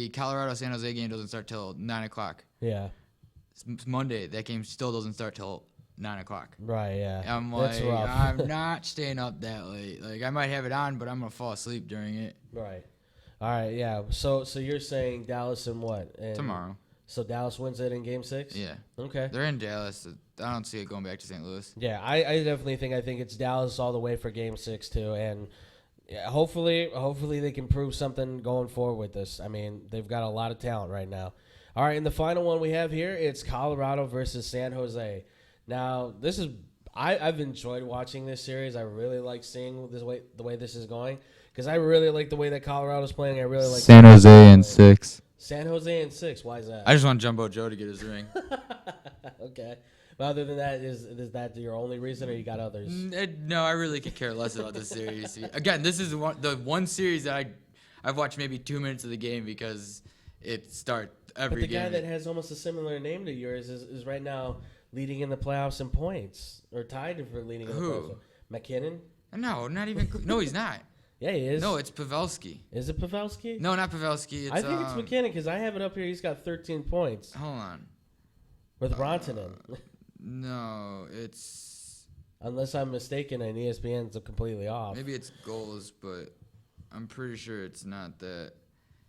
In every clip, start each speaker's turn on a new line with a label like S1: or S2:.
S1: the Colorado San Jose game doesn't start till 9 o'clock.
S2: Yeah.
S1: It's Monday, that game still doesn't start till 9 o'clock.
S2: Right, yeah.
S1: I'm
S2: That's
S1: like,
S2: rough.
S1: I'm not staying up that late. Like, I might have it on, but I'm going to fall asleep during it.
S2: Right. All right, yeah. So you're saying Dallas and what? And
S1: Tomorrow.
S2: So Dallas wins it in Game 6?
S1: Yeah.
S2: Okay.
S1: They're in Dallas. I don't see it going back to St. Louis.
S2: Yeah, I definitely think it's Dallas all the way for Game 6 too, and yeah, hopefully they can prove something going forward with this. I mean, they've got a lot of talent right now. All right, and the final one we have here, it's Colorado versus San Jose. Now, this is I've enjoyed watching this series. I really like seeing the way this is going because I really like the way that Colorado's playing. I really like
S1: San Jose in 6.
S2: San Jose in 6. Why is that?
S1: I just want Jumbo Joe to get his ring.
S2: Okay. But other than that, is that your only reason, or you got others?
S1: No, I really could care less about this series. Again, this is the one series that I've watched maybe 2 minutes of the game because it starts every game.
S2: But the guy that has almost a similar name to yours is right now leading in the playoffs in points, or tied for leading in the playoffs. McKinnon?
S1: No, not even. No, he's not.
S2: Yeah, he is.
S1: No, it's Pavelski.
S2: Is it Pavelski?
S1: No, not Pavelski.
S2: I think it's McKinnon because I have it up here. He's got 13 points.
S1: Hold on.
S2: With Rantanen.
S1: No, it's...
S2: Unless I'm mistaken and ESPN's completely off.
S1: Maybe it's goals, but I'm pretty sure it's not that.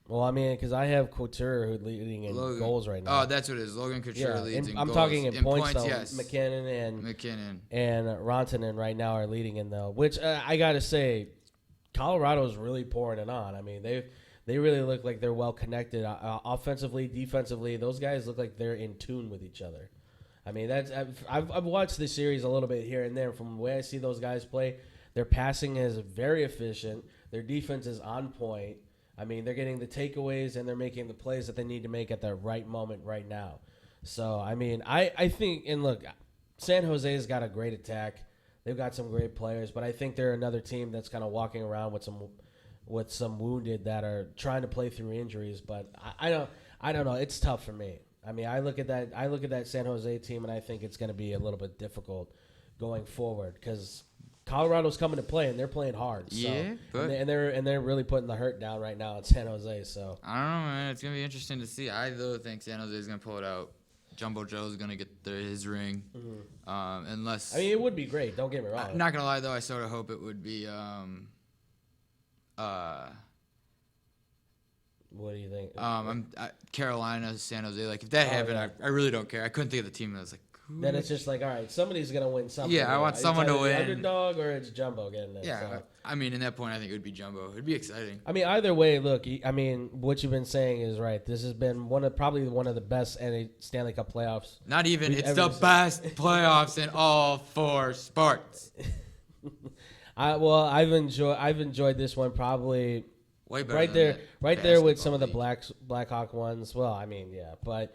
S2: Well, I mean, because I have Couture who's leading in goals right now.
S1: Oh, that's what it is. Logan Couture leads in
S2: I'm
S1: goals.
S2: I'm talking in points, though.
S1: Yes.
S2: McKinnon and Rantanen right now are leading in, though. Which, I got to say, Colorado's really pouring it on. I mean, they really look like they're well connected. Offensively, defensively, those guys look like they're in tune with each other. I mean, I've watched this series a little bit here and there. From the way I see those guys play, their passing is very efficient. Their defense is on point. I mean, they're getting the takeaways and they're making the plays that they need to make at the right moment right now. So, I mean, I think, and look, San Jose's got a great attack. They've got some great players, but I think they're another team that's kind of walking around with some wounded that are trying to play through injuries. But I don't know. It's tough for me. I mean, I look at that San Jose team, and I think it's going to be a little bit difficult going forward because Colorado's coming to play, and they're playing hard. So,
S1: yeah, but
S2: and they're really putting the hurt down right now at San Jose. So
S1: I don't know, man. It's going to be interesting to see. I though think San Jose is going to pull it out. Jumbo Joe's going to get his ring, unless.
S2: I mean, it would be great. Don't get me wrong.
S1: I'm not going to lie though. I sort of hope it would be.
S2: What do you think?
S1: Carolina, San Jose. Like if that happened,
S2: yeah.
S1: I really don't care. I couldn't think of the team that was like.
S2: Then it's just like, all right, somebody's gonna win something.
S1: Yeah, I want someone to win.
S2: Underdog or it's Jumbo getting it.
S1: Yeah,
S2: so.
S1: I mean, in that point, I think it would be Jumbo. It'd be exciting.
S2: I mean, either way, look. I mean, what you've been saying is right. This has been probably one of the best Stanley Cup playoffs.
S1: Not even. It's the best playoffs in all 4 sports.
S2: I've enjoyed this one probably.
S1: Way better
S2: right
S1: than
S2: there, right there with some of the
S1: league.
S2: Blackhawk ones. Well, I mean, yeah, but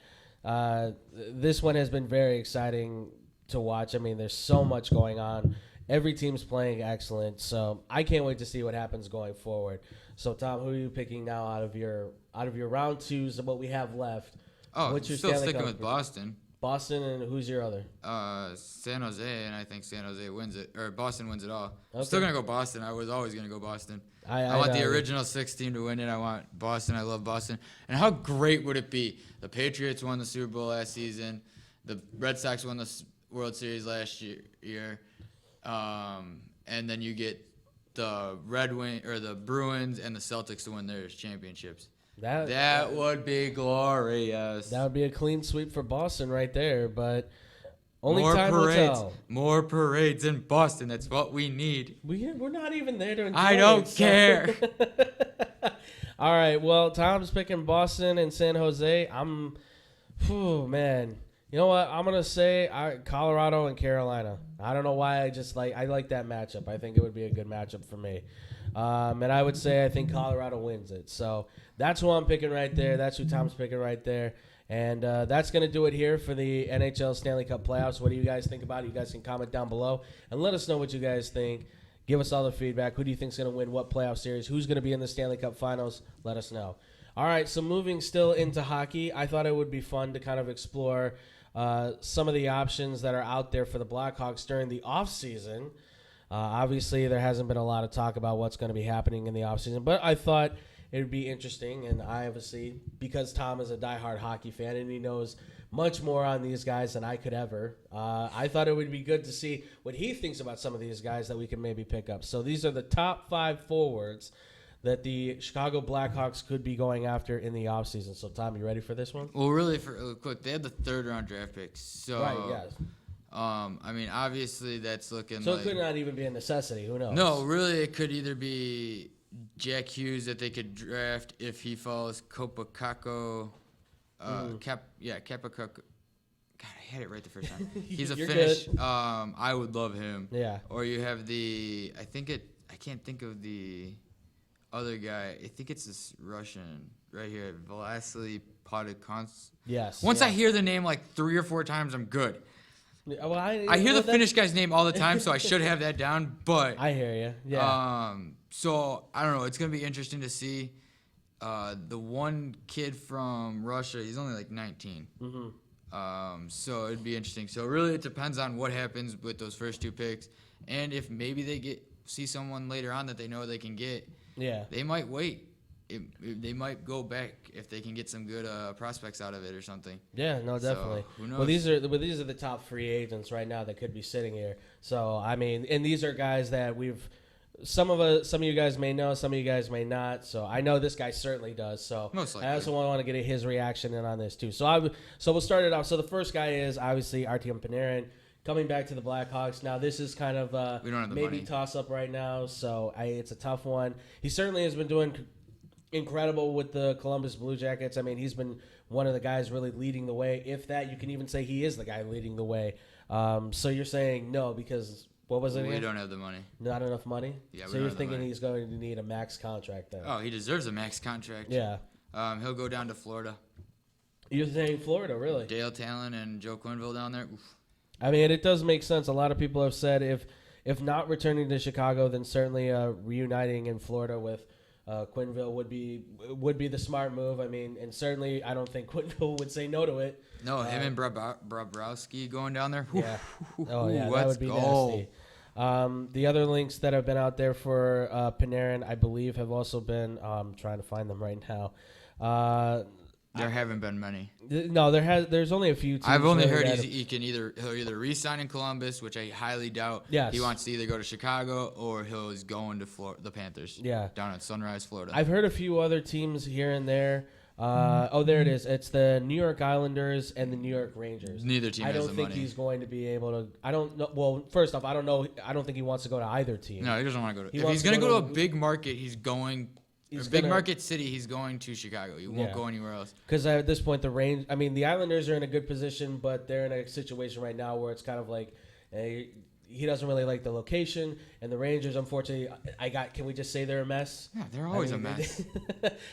S2: this one has been very exciting to watch. I mean, there's so much going on. Every team's playing excellent, so I can't wait to see what happens going forward. So, Tom, who are you picking now out of your round 2s of what we have left?
S1: Oh,
S2: what's your
S1: still
S2: Stanley
S1: sticking
S2: Cup
S1: with Boston.
S2: Boston, and who's your other?
S1: San Jose, and I think San Jose wins it, or Boston wins it all.
S2: Okay.
S1: I'm still gonna go Boston. I was always gonna go Boston.
S2: I
S1: want the original 6 team to win it. I want Boston. I love Boston. And how great would it be? The Patriots won the Super Bowl last season. The Red Sox won the World Series last year. And then you get the the Bruins and the Celtics to win their championships. That would be glorious.
S2: That would be a clean sweep for Boston right there, but only
S1: more
S2: time
S1: parades,
S2: will tell.
S1: More parades in Boston. That's what we need.
S2: We're not even there to enjoy
S1: I don't
S2: it,
S1: care.
S2: All right, well, Tom's picking Boston and San Jose. Man. You know what? I'm going to say Colorado and Carolina. I don't know why. I like that matchup. I think it would be a good matchup for me. And I would say I think Colorado wins it. So that's who I'm picking right there. That's who Tom's picking right there. And that's going to do it here for the NHL Stanley Cup playoffs. What do you guys think about it? You guys can comment down below and let us know what you guys think. Give us all the feedback. Who do you think is going to win what playoff series? Who's going to be in the Stanley Cup finals? Let us know. All right, so moving still into hockey, I thought it would be fun to kind of explore some of the options that are out there for the Blackhawks during the offseason. Obviously, there hasn't been a lot of talk about what's going to be happening in the offseason, but I thought it would be interesting. And I obviously, because Tom is a diehard hockey fan and he knows much more on these guys than I could ever, I thought it would be good to see what he thinks about some of these guys that we can maybe pick up. So these are the top 5 forwards that the Chicago Blackhawks could be going after in the offseason. So, Tom, you ready for this one?
S1: Well, really, quick, they had the 3rd-round draft pick. So,
S2: right, yes.
S1: I mean, obviously, that's looking
S2: so
S1: like...
S2: So it could not even be a necessity. Who knows?
S1: No, really, it could either be Jack Hughes that they could draft if he follows Kopakako. Kopakako. God, I had it right the first time. He's a Finnish.
S2: Good.
S1: I would love him.
S2: Yeah.
S1: Or you have I can't think of the other guy. I think it's this Russian right here, Vasily Podkons.
S2: Yes.
S1: Once I hear the name like 3 or 4 times, I'm good.
S2: Well,
S1: I hear the Finnish guy's name all the time, so I should have that down. But
S2: I hear you. Yeah.
S1: So I don't know. It's gonna be interesting to see. The one kid from Russia, he's only like 19. Mm-hmm. So it'd be interesting. So really, it depends on what happens with those first 2 picks, and if maybe they see someone later on that they know they can get. Yeah. They might wait. They might go back if they can get some good prospects out of it or something.
S2: Yeah, no, definitely.
S1: So, who knows?
S2: Well, these are the top free agents right now that could be sitting here. So I mean, and these are guys that some of you guys may know, some of you guys may not. So I know this guy certainly does. So
S1: most likely.
S2: I also want to get his reaction in on this too. So we'll start it off. So the first guy is obviously Artem Panarin. Coming back to the Blackhawks. Now, this is kind of
S1: we don't have the
S2: maybe
S1: money.
S2: Toss-up right now, so it's a tough one. He certainly has been doing incredible with the Columbus Blue Jackets. I mean, he's been one of the guys really leading the way. If that, you can even say he is the guy leading the way. So you're saying no because what was it again?
S1: We don't have the money.
S2: Not enough money?
S1: Yeah,
S2: so you're thinking he's going to need a max contract then?
S1: Oh, he deserves a max contract.
S2: Yeah.
S1: He'll go down to Florida.
S2: You're saying Florida, really?
S1: Dale Talon and Joe Quenneville down there. Oof.
S2: I mean, it does make sense. A lot of people have said if not returning to Chicago, then certainly reuniting in Florida with Quenneville would be the smart move. I mean, and certainly I don't think Quenneville would say no to it.
S1: No, him and Bobrovsky going down there.
S2: Yeah. Oh, yeah, that would be nasty. The other links that have been out there for Panarin, I believe, have also been trying to find them right now.
S1: There haven't been many.
S2: No, there's only a few teams.
S1: I've only heard he'll either re-sign in Columbus, which I highly doubt.
S2: Yes.
S1: He wants to either go to Chicago or he's going to the Panthers.
S2: Yeah.
S1: Down at Sunrise, Florida.
S2: I've heard a few other teams here and there. There it is. It's the New York Islanders and the New York Rangers.
S1: Neither team has the money.
S2: I don't think he's going to be able to. I don't know. Well, first off, I don't know. I don't think he wants to go to either team.
S1: No, he doesn't want to go to. If he's going to go to a big market, he's going. Market city, he's going to Chicago. He won't go anywhere else.
S2: Because at this point, the Islanders are in a good position, but they're in a situation right now where it's kind of like he doesn't really like the location, and the Rangers, unfortunately, can we just say they're a mess?
S1: Yeah, they're always a mess.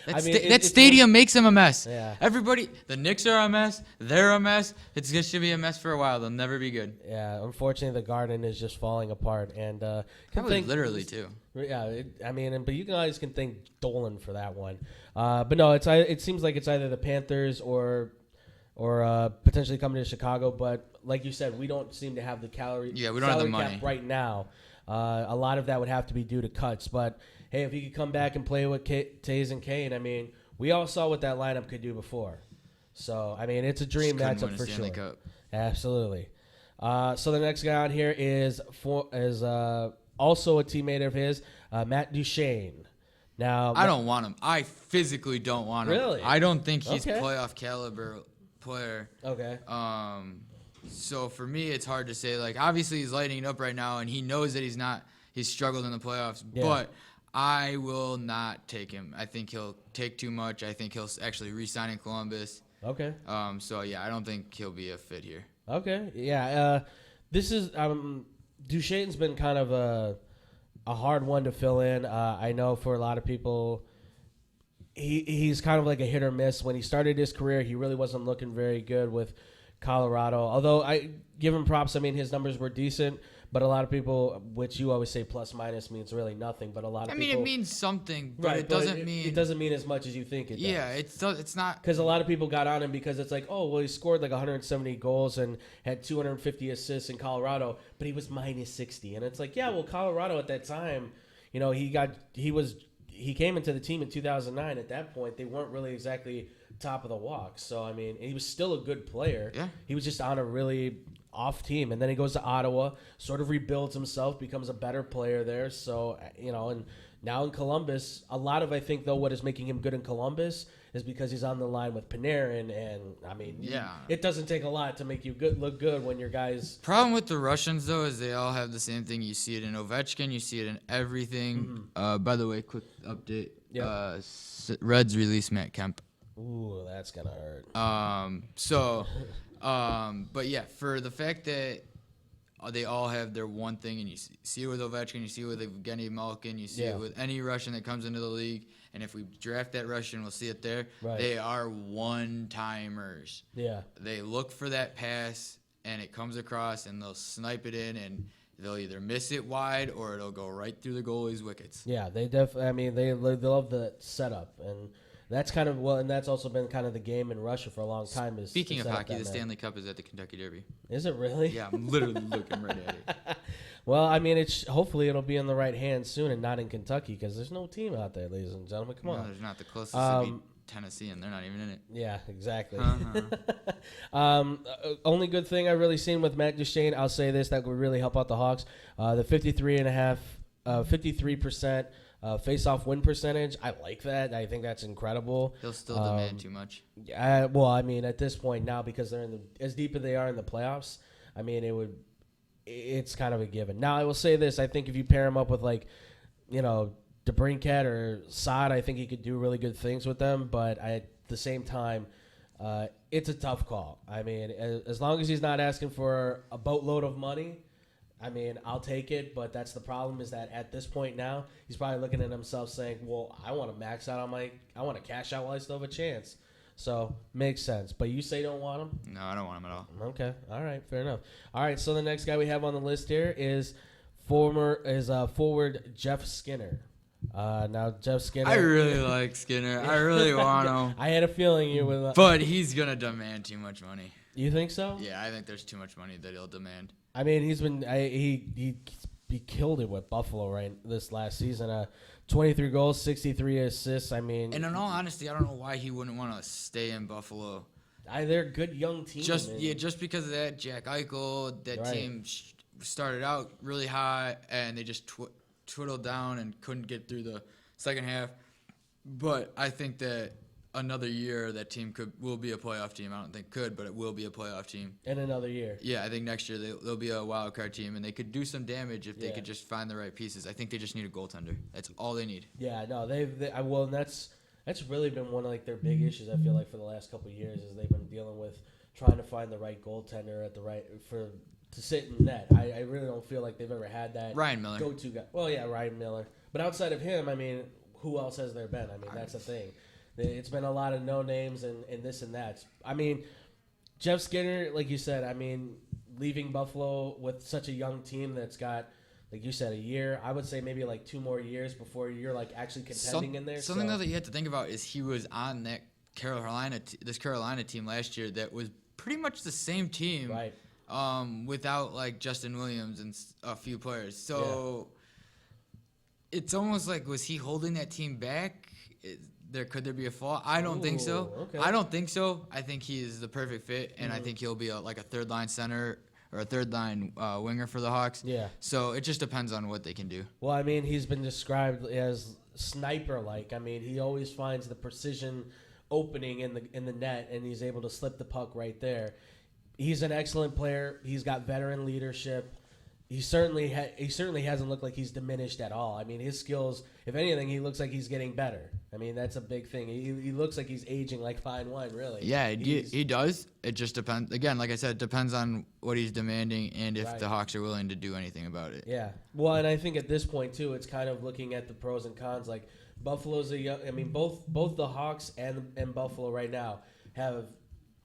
S2: That
S1: stadium makes them a mess.
S2: Yeah.
S1: Everybody, the Knicks are a mess. They're a mess. It's going to be a mess for a while. They'll never be good.
S2: Yeah, unfortunately, the Garden is just falling apart, and
S1: probably literally too.
S2: Yeah, but you guys can thank Dolan for that one. But no, it seems like it's either the Panthers or potentially coming to Chicago. But like you said, we don't seem to have the salary cap right now. A lot of that would have to be due to cuts. But hey, if he could come back and play with Taves and Kane, I mean, we all saw what that lineup could do before. So I mean, it's a dream matchup for sure. Cup. Absolutely. So the next guy on here is also a teammate of his, Matt Duchene. Now,
S1: I don't want him. I physically don't want him.
S2: Really?
S1: I don't think he's playoff caliber player.
S2: Okay.
S1: So for me, it's hard to say. Like, obviously, he's lighting it up right now, and he knows that he's struggled in the playoffs. Yeah. But I will not take him. I think he'll take too much. I think he'll actually re-sign in Columbus.
S2: Okay.
S1: So yeah, I don't think he'll be a fit here.
S2: Okay. Yeah. This is Duchene's been kind of a hard one to fill in. I know for a lot of people, he's kind of like a hit or miss. When he started his career, he really wasn't looking very good with Colorado. Although I give him props. I mean, his numbers were decent, but a lot of people, which you always say plus minus means really nothing, but a lot of people.
S1: It means something, but it doesn't mean.
S2: It doesn't mean as much as you think it does.
S1: Yeah, it's not.
S2: Because a lot of people got on him because it's like, oh, well, he scored like 170 goals and had 250 assists in Colorado, but he was minus 60. And it's like, yeah, well, Colorado at that time, he he came into the team in 2009. At that point, they weren't really exactly top of the walk. So, I mean, he was still a good player.
S1: Yeah.
S2: He was just on a really off team. And then he goes to Ottawa, sort of rebuilds himself, becomes a better player there. So, and now in Columbus, a lot of, I think, though, what is making him good in Columbus is because he's on the line with Panarin. And, I mean, it doesn't take a lot to make you look good when your guys.
S1: Problem with the Russians, though, is they all have the same thing. You see it in Ovechkin. You see it in everything. By the way, quick update.
S2: Yep.
S1: Reds released Matt Kemp.
S2: Ooh, that's going to hurt.
S1: But yeah, for the fact that they all have their one thing, and you see it with Ovechkin, you see it with Evgeny Malkin, you see it with any Russian that comes into the league, and if we draft that Russian, we'll see it there.
S2: Right.
S1: They are one-timers.
S2: Yeah.
S1: They look for that pass, and it comes across, and they'll snipe it in, and they'll either miss it wide or it'll go right through the goalie's wickets.
S2: Yeah, they definitely. I mean, they love the setup, and that's kind of and that's also been kind of the game in Russia for a long time.
S1: Speaking of hockey, the Stanley Cup is at the Kentucky Derby.
S2: Is it really?
S1: Yeah, I'm literally looking right at it.
S2: Well, I mean, hopefully it'll be in the right hands soon and not in Kentucky because there's no team out there, ladies and gentlemen. Come on.
S1: No, there's not. The closest would be Tennessee, and they're not even in it.
S2: Yeah, exactly.
S1: Uh-huh.
S2: Only good thing I've really seen with Matt Duchene, I'll say this, that would really help out the Hawks. The 53% face-off win percentage. I like that. I think that's incredible.
S1: He'll still demand too much.
S2: Well, I mean, at this point now, because they're as deep as they are in the playoffs, I mean, it's kind of a given. Now, I will say this. I think if you pair him up with, DeBrincat or Saad, I think he could do really good things with them. But at the same time, it's a tough call. I mean, as long as he's not asking for a boatload of money, I mean, I'll take it. But that's the problem is that at this point now, he's probably looking at himself saying, well, I want to max out I want to cash out while I still have a chance. So, makes sense. But you say you don't want him?
S1: No, I don't want him at all.
S2: Okay. All right. Fair enough. All right. So, the next guy we have on the list here is forward Jeff Skinner. Now, Jeff Skinner.
S1: I really like Skinner. I really want him.
S2: I had a feeling you would.
S1: But he's going to demand too much money.
S2: You think so?
S1: Yeah, I think there's too much money that he'll demand.
S2: I mean, he killed it with Buffalo this last season. 23 goals, 63 assists. I mean,
S1: and in all honesty, I don't know why he wouldn't want to stay in Buffalo.
S2: They're a good young team.
S1: Just because of that, Jack Eichel, that team started out really high, and they just twiddled down and couldn't get through the second half. But I think that another year that team will be a playoff team. I don't think could, but it will be a playoff team.
S2: In another year.
S1: Yeah, I think next year they'll be a wild card team, and they could do some damage if they could just find the right pieces. I think they just need a goaltender. That's all they need.
S2: Yeah, no, and that's really been one of their big issues. I feel like for the last couple of years is they've been dealing with trying to find the right goaltender to sit in net. I really don't feel like they've ever had that
S1: Ryan Miller
S2: go-to guy. Well, yeah, Ryan Miller, but outside of him, I mean, who else has there been? I mean, that's the thing. It's been a lot of no names and this and that. I mean, Jeff Skinner, like you said, I mean, leaving Buffalo with such a young team that's got, like you said, a year. I would say maybe 2 more years before you're actually contending in there.
S1: Something that you have to think about is he was on that Carolina team last year that was pretty much the same team,
S2: right?
S1: Without Justin Williams and a few players. So it's almost like, was he holding that team back? Could there be a flaw? I don't think so.
S2: Okay.
S1: I don't think so. I think he is the perfect fit, and I think he'll be a third line center or a third line winger for the Hawks.
S2: Yeah.
S1: So it just depends on what they can do.
S2: Well, I mean, he's been described as sniper-like. I mean, he always finds the precision opening in the net, and he's able to slip the puck right there. He's an excellent player. He's got veteran leadership. He certainly hasn't looked like he's diminished at all. I mean, his skills, if anything, he looks like he's getting better. I mean, that's a big thing. He looks like he's aging like fine wine, really.
S1: Yeah, he does. It just depends. Again, like I said, it depends on what he's demanding and if the Hawks are willing to do anything about it.
S2: Yeah. Well, and I think at this point, too, it's kind of looking at the pros and cons. Like, Buffalo's both the Hawks and Buffalo right now have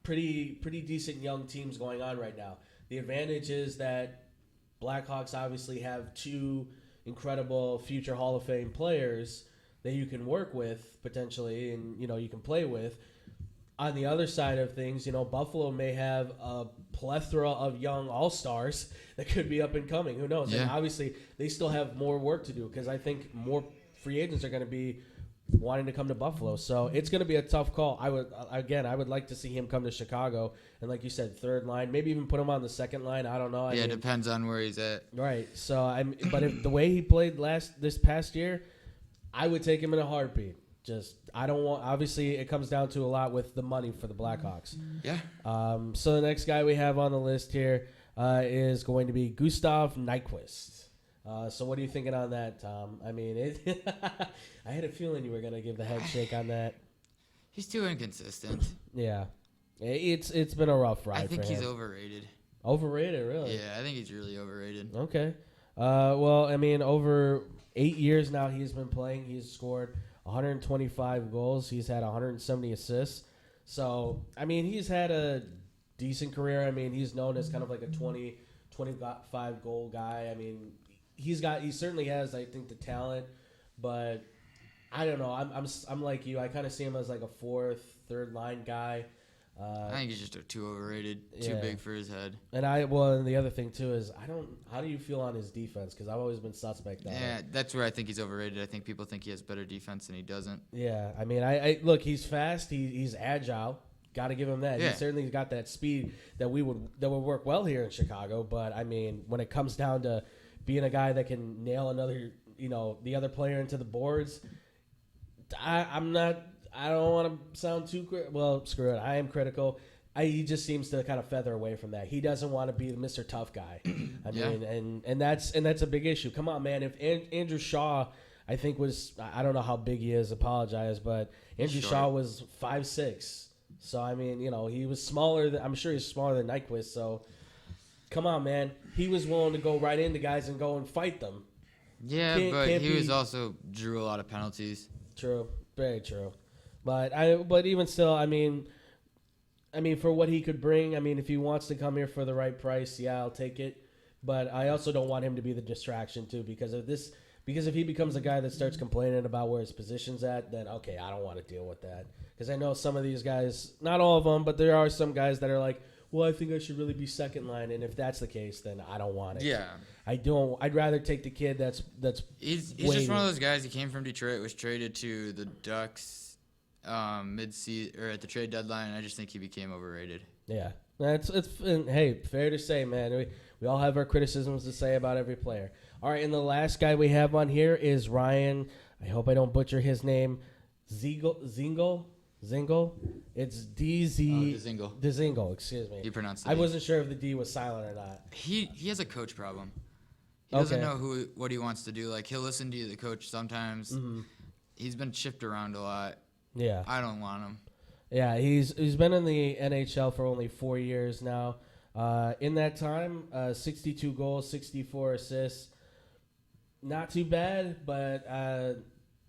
S2: pretty decent young teams going on right now. The advantage is that Blackhawks obviously have 2 incredible future Hall of Fame players that you can work with potentially and, you can play with. On the other side of things, Buffalo may have a plethora of young all-stars that could be up and coming. Who knows?
S1: Yeah.
S2: And obviously they still have more work to do because I think more free agents are going to be wanting to come to Buffalo. So it's going to be a tough call. I would like to see him come to Chicago. And like you said, third line, maybe even put him on the second line. I don't know.
S1: It depends on where he's at.
S2: Right. So but if the way he played this past year, I would take him in a heartbeat. Obviously it comes down to a lot with the money for the Blackhawks.
S1: Yeah.
S2: So the next guy we have on the list here is going to be Gustav Nyquist. So what are you thinking on that, Tom? I mean, I had a feeling you were going to give the head shake on that.
S1: He's too inconsistent.
S2: Yeah. It's been a rough ride for him.
S1: I think he's overrated.
S2: Overrated, really?
S1: Yeah, I think he's really overrated.
S2: Okay. Well, I mean, over 8 years now he's been playing. He's scored 125 goals. He's had 170 assists. So, I mean, he's had a decent career. I mean, he's known as kind of like a 25 goal guy. I mean, he certainly has, I think, the talent, but I don't know. I'm like you. I kind of see him as like a third line guy.
S1: I think he's just too overrated, too big for his head.
S2: And the other thing too is how do you feel on his defense? Because I've always been suspect on it.
S1: Yeah, that's where I think he's overrated. I think people think he has better defense and he doesn't.
S2: Yeah, I mean, I look, he's fast, he's agile. Got to give him that.
S1: Yeah.
S2: He certainly got that speed that would work well here in Chicago. But I mean, when it comes down to being a guy that can nail the other player into the boards, I don't want to sound too screw it. I am critical. He just seems to kind of feather away from that. He doesn't want to be the Mr. Tough guy. I mean, and that's a big issue. Come on, man. If Andrew Shaw, I think I don't know how big he is. Apologize, but Andrew Shaw was 5'6". So I mean, he was smaller. I'm sure he's smaller than Nyquist. So come on, man. He was willing to go right into guys and go and fight them.
S1: Yeah, but he was also drew a lot of penalties.
S2: True, very true. But even still, I mean, for what he could bring, I mean, if he wants to come here for the right price, yeah, I'll take it. But I also don't want him to be the distraction too, because of this. Because if he becomes a guy that starts complaining about where his position's at, then okay, I don't want to deal with that. Because I know some of these guys, not all of them, but there are some guys that are like, well, I think I should really be second line, and if that's the case, then I don't want it.
S1: Yeah,
S2: I don't. I'd rather take the kid that's.
S1: He's just one of those guys. He came from Detroit, was traded to the Ducks mid-season or at the trade deadline, and I just think he became overrated.
S2: Yeah, hey, fair to say, man. We all have our criticisms to say about every player. All right, and the last guy we have on here is Ryan. I hope I don't butcher his name. Zingle. It's
S1: Dzingel.
S2: Dzingel, excuse me.
S1: You pronounced it.
S2: I wasn't sure if the D was silent or not.
S1: He has a coach problem. He doesn't know what he wants to do. Like, he'll listen to the coach sometimes. Mm-hmm. He's been shipped around a lot.
S2: Yeah.
S1: I don't want him.
S2: Yeah, he's been in the NHL for only 4 years now. In that time, 62 goals, 64 assists. Not too bad, but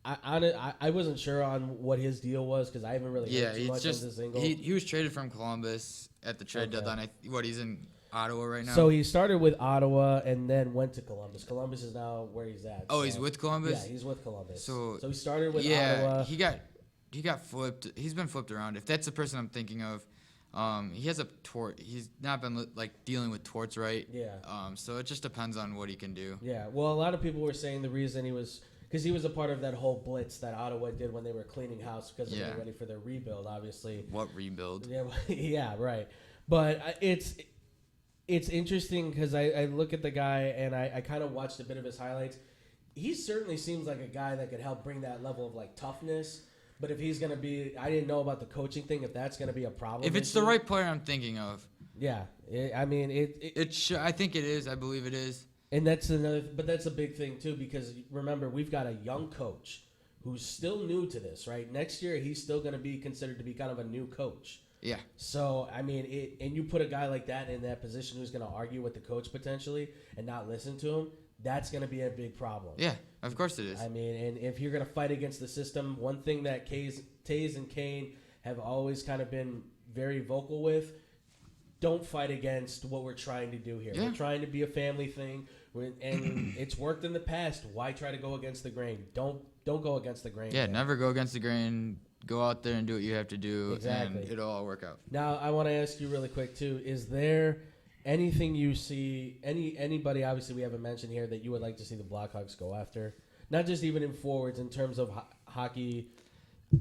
S2: I wasn't sure on what his deal was because I haven't really heard too much on Dzingel.
S1: He was traded from Columbus at the trade deadline. He's in Ottawa right now?
S2: So he started with Ottawa and then went to Columbus. Columbus is now where he's at.
S1: Oh, so. He's with Columbus?
S2: Yeah, he's with Columbus.
S1: So
S2: he started with Ottawa.
S1: He got flipped. He's been flipped around. If that's the person I'm thinking of, he has a tort. He's not been dealing with torts right.
S2: Yeah.
S1: So it just depends on what he can do.
S2: Yeah. Well, a lot of people were saying the reason he was because he was a part of that whole blitz that Ottawa did when they were cleaning house because they were ready for their rebuild. Obviously.
S1: What rebuild?
S2: Yeah. Yeah. Right. But it's interesting because I look at the guy and I kind of watched a bit of his highlights. He certainly seems like a guy that could help bring that level of toughness. But if he's going to be, I didn't know about the coaching thing. If that's going to be a problem,
S1: if it's the right player I'm thinking of,
S2: yeah, I
S1: think it is. I believe it is.
S2: And that's a big thing too because remember we've got a young coach who's still new to this. Right, next year he's still going to be considered to be kind of a new coach.
S1: Yeah.
S2: So and you put a guy like that in that position who's going to argue with the coach potentially and not listen to him. That's going to be a big problem.
S1: Yeah, of course it is.
S2: I mean, and if you're going to fight against the system, one thing that Taze and Kane have always kind of been very vocal with, don't fight against what we're trying to do here. Yeah. We're trying to be a family thing, and it's worked in the past. Why try to go against the grain? Don't go against the grain.
S1: Yeah, never go against the grain. Go out there and do what you have to do, and it'll all work out.
S2: Now, I want to ask you really quick, too. Is there anything you see, anybody obviously we haven't mentioned here that you would like to see the Blackhawks go after? not just even in forwards in terms of hockey.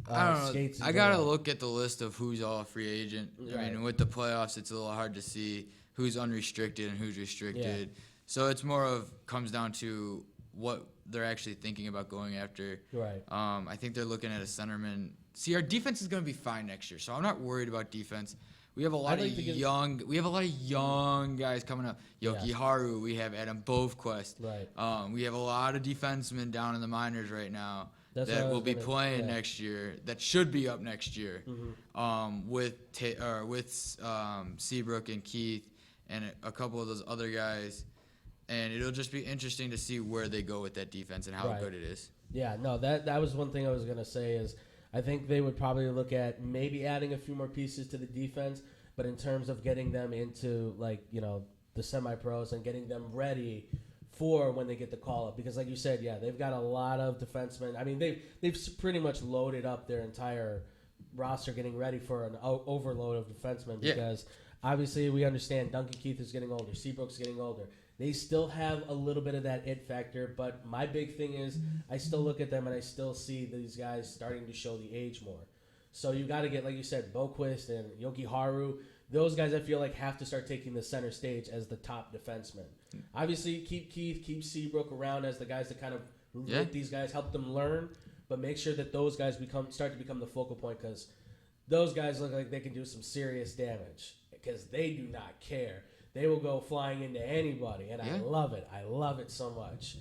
S1: I don't know.
S2: Skates
S1: I gotta look at the list of who's all free agent.
S2: Right.
S1: I mean, with the playoffs, it's a little hard to see who's unrestricted and who's restricted.
S2: Yeah.
S1: So it's more of comes down to what they're actually thinking about going after.
S2: Right.
S1: I think they're looking at a centerman. See, our defense is gonna be fine next year, so I'm not worried about defense. We have a lot of young guys coming up. Yoki Haru, we have Adam Bovquist.
S2: Right.
S1: We have a lot of defensemen down in the minors right now.
S2: That
S1: will be playing next year. That should be up next year. With Seabrook and Keith and a couple of those other guys, and it'll just be interesting to see where they go with that defense and how good it is.
S2: Yeah, no, that was one thing I was gonna say is I think they would probably look at maybe adding a few more pieces to the defense, but in terms of getting them into the semi-pros and getting them ready for when they get the call up, because like you said, they've got a lot of defensemen. I mean, they've pretty much loaded up their entire roster, getting ready for an overload of defensemen. Because obviously we understand Duncan Keith is getting older, Seabrook's getting older. They still have a little bit of that it factor, but my big thing is I still look at them and I still see these guys starting to show the age more. So you got to get, like you said, Boquist and Yoki Haru. Those guys, I feel like, have to start taking the center stage as the top defensemen. Obviously, keep Keith, keep Seabrook around as the guys that kind of let these guys, help them learn, but make sure that those guys start to become the focal point, because those guys look like they can do some serious damage because they do not care. They will go flying into anybody, and I love it. I love it so much.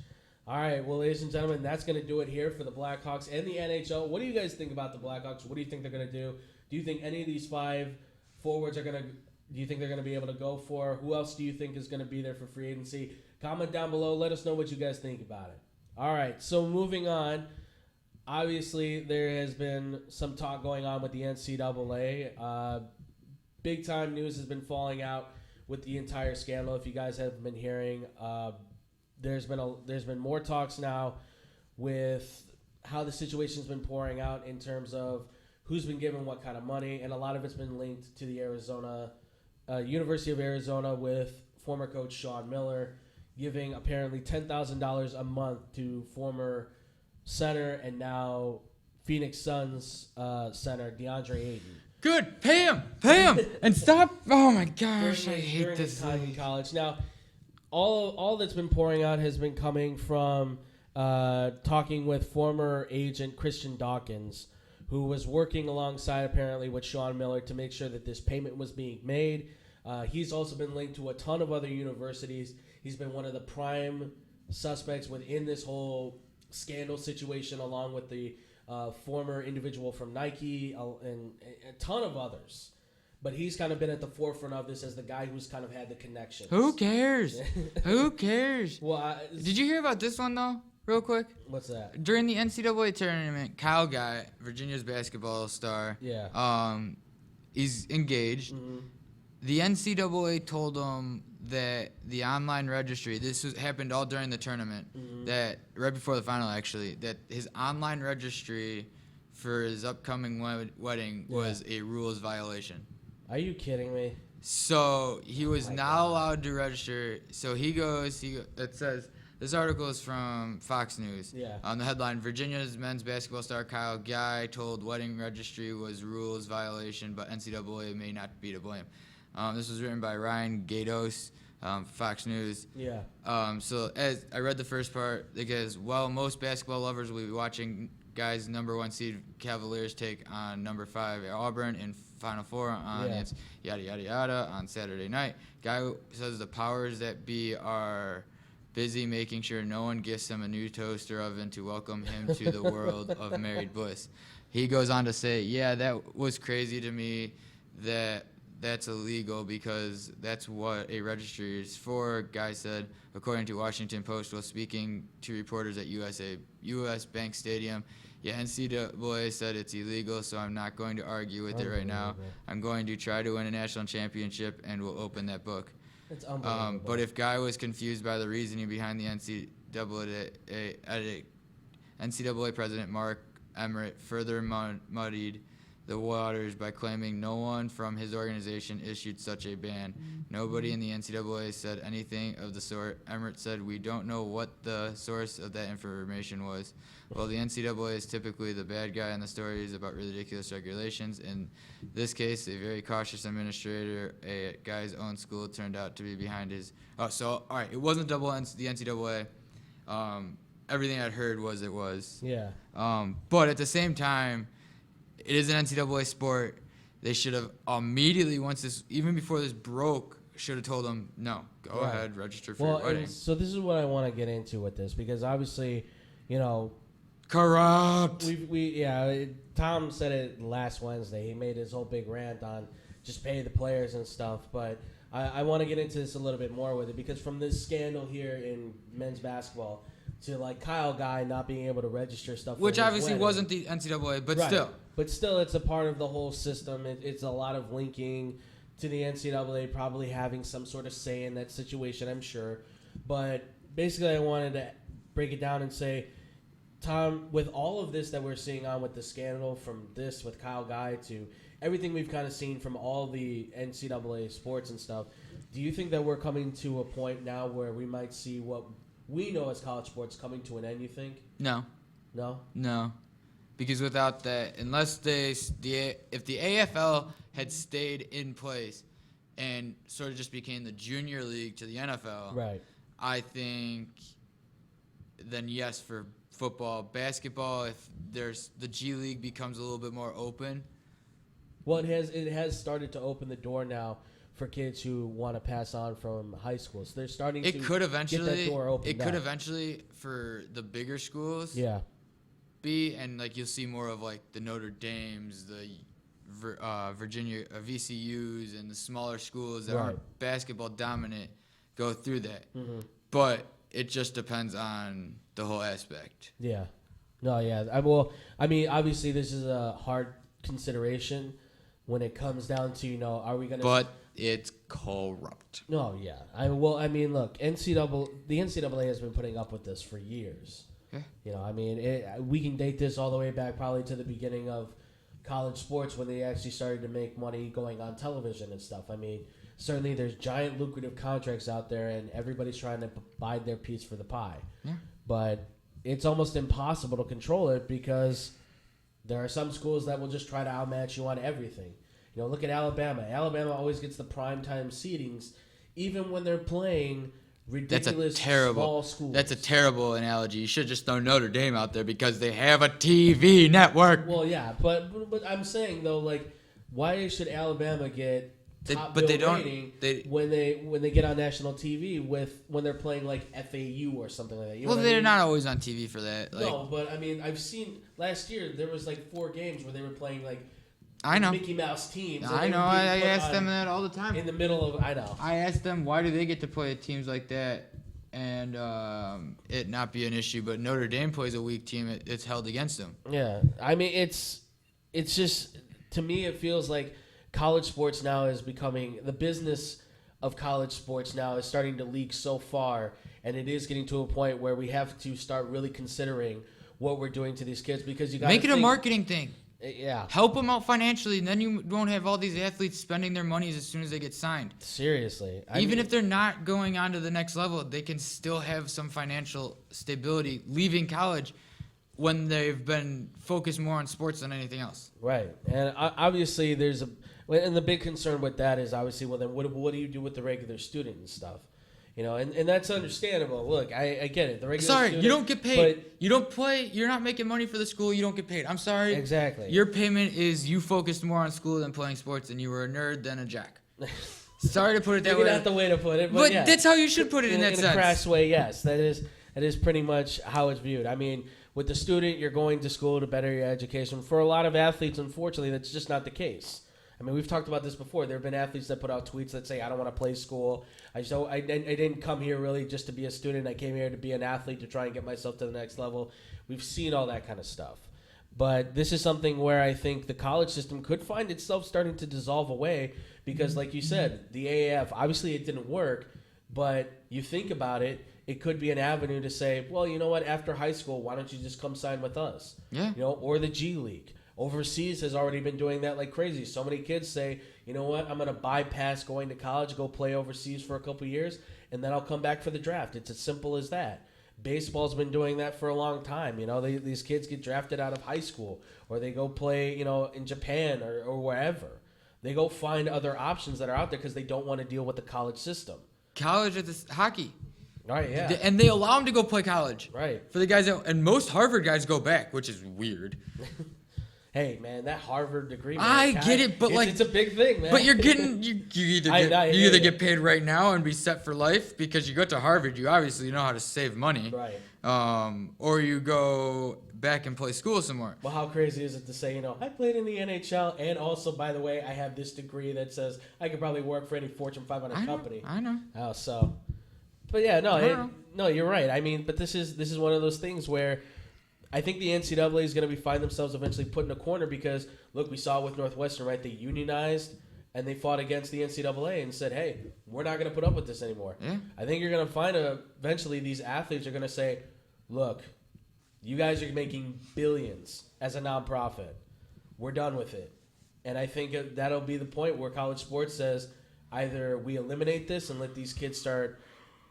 S2: All right, well, ladies and gentlemen, that's going to do it here for the Blackhawks and the NHL. What do you guys think about the Blackhawks? What do you think they're going to do? Do you think any of these 5 forwards do you think they're going to be able to go for? Who else do you think is going to be there for free agency? Comment down below. Let us know what you guys think about it. All right, so moving on. Obviously, there has been some talk going on with the NCAA. Big-time news has been falling out with the entire scandal. If you guys have been hearing, there's been more talks now with how the situation's been pouring out in terms of who's been given what kind of money, and a lot of it's been linked to the University of Arizona, with former coach Sean Miller giving apparently $10,000 a month to former center and now Phoenix Suns center DeAndre Ayton.
S1: Good, pay him, and stop. Oh my gosh, I hate
S2: during
S1: this
S2: his time in college. Now, all that's been pouring out has been coming from talking with former agent Christian Dawkins, who was working alongside apparently with Sean Miller to make sure that this payment was being made. He's also been linked to a ton of other universities. He's been one of the prime suspects within this whole scandal situation, along with the former individual from Nike and a ton of others. But he's kind of been at the forefront of this as the guy who's kind of had the connections.
S1: Who cares? Who cares?
S2: Well,
S1: did you hear about this one, though, real quick?
S2: What's that?
S1: During the NCAA tournament, Kyle Guy, Virginia's basketball star, he's engaged. Mm-hmm. The NCAA told him that the online registry, happened all during the tournament, that right before the final, actually, that his online registry for his upcoming wedding was a rules violation.
S2: Are you kidding me?
S1: So he was not allowed to register. So it says, this article is from Fox News.
S2: Yeah.
S1: On the headline, Virginia's men's basketball star Kyle Guy told wedding registry was rules violation, but NCAA may not be to blame. This was written by Ryan Gatos, Fox News.
S2: Yeah.
S1: So as I read the first part, it goes, well, most basketball lovers will be watching Guy's number 1 seed Cavaliers take on number 5 Auburn in Final Four on yada yada yada on Saturday night. Guy says the powers that be are busy making sure no one gifts him a new toaster oven to welcome him to the world of married bliss. He goes on to say, that was crazy to me that's illegal because that's what a registry is for, Guy said, according to Washington Post while speaking to reporters at US Bank Stadium. NCAA said it's illegal, so I'm not going to argue with it right now. I'm going to try to win a national championship, and we'll open that book.
S2: It's unbelievable.
S1: But if Guy was confused by the reasoning behind the NCAA president Mark Emmert further muddied the waters by claiming no one from his organization issued such a ban. Nobody in the NCAA said anything of the sort. Emmert said, "We don't know what the source of that information was." Well, the NCAA is typically the bad guy in the stories about ridiculous regulations. In this case, a very cautious administrator at a guy's own school turned out to be behind his. All right, it wasn't the NCAA. Everything I'd heard was it was.
S2: Yeah.
S1: But at the same time, it is an NCAA sport. They should have immediately, even before this broke, should have told them, no, go ahead, register for your wedding.
S2: So this is what I want to get into with this, because obviously,
S1: corrupt.
S2: Tom said it last Wednesday. He made his whole big rant on just pay the players and stuff. But I want to get into this a little bit more with it, because from this scandal here in men's basketball to like Kyle Guy not being able to register stuff,
S1: Which
S2: for his
S1: obviously
S2: wedding.
S1: wasn't the NCAA, but still.
S2: But still, it's a part of the whole system. It's a lot of linking to the NCAA probably having some sort of say in that situation, I'm sure. But basically, I wanted to break it down and say, Tom, with all of this that we're seeing on with the scandal, from this with Kyle Guy to everything we've kind of seen from all the NCAA sports and stuff, do you think that we're coming to a point now where we might see what we know as college sports coming to an end, you think?
S1: No.
S2: No?
S1: No. Because without that, if the AFL had stayed in place and sort of just became the junior league to the NFL,
S2: right,
S1: I think then yes for football. Basketball, if the G League becomes a little bit more open.
S2: Well, it has started to open the door now for kids who want to pass on from high school. So they're starting to get that door open.
S1: It could eventually, for the bigger schools, and like you'll see more of like the Notre Dames, the Virginia VCUs, and the smaller schools that aren't basketball dominant go through that. Mm-hmm. But it just depends on the whole aspect.
S2: Yeah. No, yeah. Obviously this is a hard consideration when it comes down to, are we going to...
S1: But it's corrupt.
S2: No, yeah. Look, the NCAA has been putting up with this for years. Yeah. We can date this all the way back probably to the beginning of college sports when they actually started to make money going on television and stuff. Certainly there's giant lucrative contracts out there and everybody's trying to buy their piece for the pie. Yeah. But it's almost impossible to control it because there are some schools that will just try to outmatch you on everything. Look at Alabama. Alabama always gets the primetime seedings even when they're playing ridiculous small schools.
S1: That's a terrible analogy. You should just throw Notre Dame out there because they have a TV network.
S2: Well, yeah, but I'm saying though, like, why should Alabama get top rating when they get on national TV when they're playing like FAU or something like that? You know
S1: they're not always on TV for that.
S2: No, but I've seen last year there was like 4 games where they were playing like Mickey Mouse teams.
S1: I know. I ask them that all the time.
S2: In the middle of, I know.
S1: I ask them why do they get to play teams like that and it not be an issue, but Notre Dame plays a weak team. It's held against them.
S2: Yeah, it's just, to me it feels like college sports now is becoming, the business of college sports now is starting to leak so far, and it is getting to a point where we have to start really considering what we're doing to these kids, because you got to
S1: make it a marketing thing.
S2: Yeah.
S1: Help them out financially, and then you won't have all these athletes spending their monies as soon as they get signed.
S2: Seriously.
S1: Even if they're not going on to the next level, they can still have some financial stability leaving college when they've been focused more on sports than anything else.
S2: Right. And obviously and the big concern with that is obviously, well, then what do you do with the regular student and stuff? And that's understandable. Look, I get it. The regular student,
S1: you don't get paid. You don't play. You're not making money for the school. You don't get paid. I'm sorry.
S2: Exactly.
S1: Your payment is you focused more on school than playing sports, and you were a nerd than a jack. Sorry to put it that way.
S2: Maybe not the way to put it,
S1: but
S2: yeah.
S1: That's how you should put it in that sense.
S2: In a crass way, yes. That is pretty much how it's viewed. With the student, you're going to school to better your education. For a lot of athletes, unfortunately, that's just not the case. We've talked about this before. There have been athletes that put out tweets that say, I don't want to play school. I didn't come here really just to be a student. I came here to be an athlete, to try and get myself to the next level. We've seen all that kind of stuff. But this is something where I think the college system could find itself starting to dissolve away because, like you said, the AAF, obviously it didn't work, but you think about it, it could be an avenue to say, well, you know what, after high school, why don't you just come sign with us?
S1: Yeah.
S2: Or the G League. Overseas has already been doing that like crazy. So many kids say, you know what, I'm going to bypass going to college, go play overseas for a couple years, and then I'll come back for the draft. It's as simple as that. Baseball's been doing that for a long time. You know, these kids get drafted out of high school, or they go play, you know, in Japan or wherever. They go find other options that are out there because they don't want to deal with the college system.
S1: College at this hockey.
S2: Right, yeah.
S1: And they allow them to go play college.
S2: Right.
S1: For the guys and most Harvard guys go back, which is weird.
S2: Hey, man, that Harvard degree. Man,
S1: I get it, but
S2: it's a big thing, man.
S1: But you're getting you either get paid right now and be set for life because you go to Harvard, you obviously know how to save money,
S2: right?
S1: Or you go back and play school some more.
S2: Well, how crazy is it to say, you know, I played in the NHL, and also, by the way, I have this degree that says I could probably work for any Fortune 500 company.
S1: I know.
S2: Oh, so, but yeah, no, you're right. I mean, but this is one of those things where I think the NCAA is going to find themselves eventually put in a corner because, look, we saw with Northwestern, right? They unionized and they fought against the NCAA and said, hey, we're not going to put up with this anymore.
S1: Yeah.
S2: I think you're going to find eventually these athletes are going to say, look, you guys are making billions as a nonprofit. We're done with it. And I think that'll be the point where college sports says either we eliminate this and let these kids start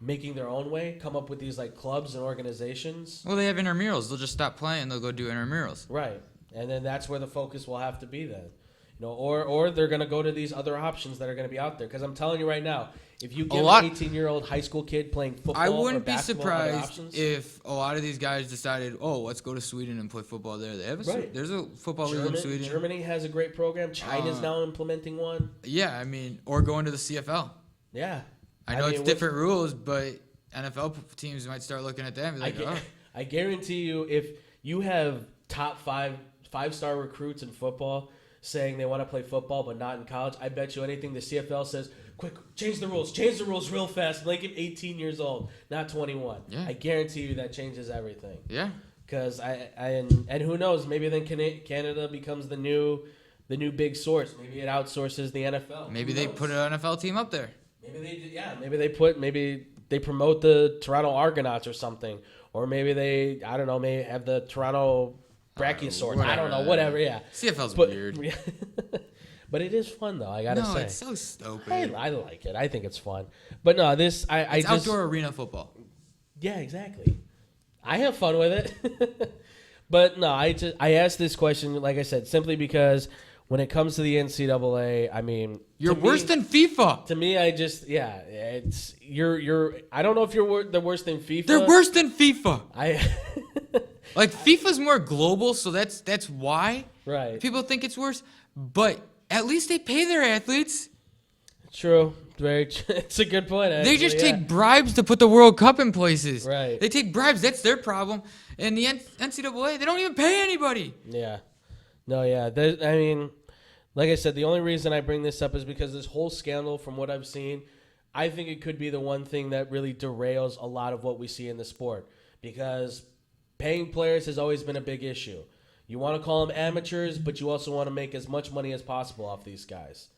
S2: making their own way, come up with these like clubs and organizations.
S1: Well, they have intramurals. They'll just stop playing. They'll go do intramurals.
S2: Right. And then that's where the focus will have to be then. You know, or they're going to go to these other options that are going to be out there. Because I'm telling you right now, if you get an 18-year-old high school kid playing football
S1: I wouldn't
S2: or
S1: be surprised
S2: options,
S1: if a lot of these guys decided, oh, let's go to Sweden and play football there. They have there's a football league in Sweden.
S2: Germany has a great program. China's now implementing one.
S1: Yeah, I mean, or going to the CFL.
S2: Yeah.
S1: I know it's different rules, but NFL teams might start looking at them and be like,
S2: I guarantee you, if you have top five-star recruits in football saying they want to play football but not in college, I bet you anything the CFL says, quick, change the rules real fast, make him 18 years old, not 21.
S1: Yeah.
S2: I guarantee you that changes everything.
S1: Yeah.
S2: Because and who knows, maybe then Canada becomes the new big source. Maybe it outsources the NFL.
S1: Maybe they put an NFL team up there.
S2: Maybe they promote the Toronto Argonauts or something, or maybe they may have the Toronto Brachiosaurs. I don't know, whatever. Yeah,
S1: CFL's weird.
S2: But it is fun though. I gotta say,
S1: it's so stupid.
S2: I like it. I think it's fun. But no, it's
S1: outdoor arena football.
S2: Yeah, exactly. I have fun with it. But no, I asked this question, like I said, simply because when it comes to the NCAA, I mean,
S1: you're worse than FIFA.
S2: To me, it's you're. I don't know if you're the worse than FIFA.
S1: They're worse than FIFA. Like FIFA's more global, so that's why people think it's worse. But at least they pay their athletes.
S2: True. It's a good point. Actually,
S1: they just take bribes to put the World Cup in places.
S2: Right.
S1: They take bribes. That's their problem. And the NCAA, they don't even pay anybody.
S2: Yeah. No, yeah. I mean, like I said, the only reason I bring this up is because this whole scandal, from what I've seen, I think it could be the one thing that really derails a lot of what we see in the sport. Because paying players has always been a big issue. You want to call them amateurs, but you also want to make as much money as possible off these guys.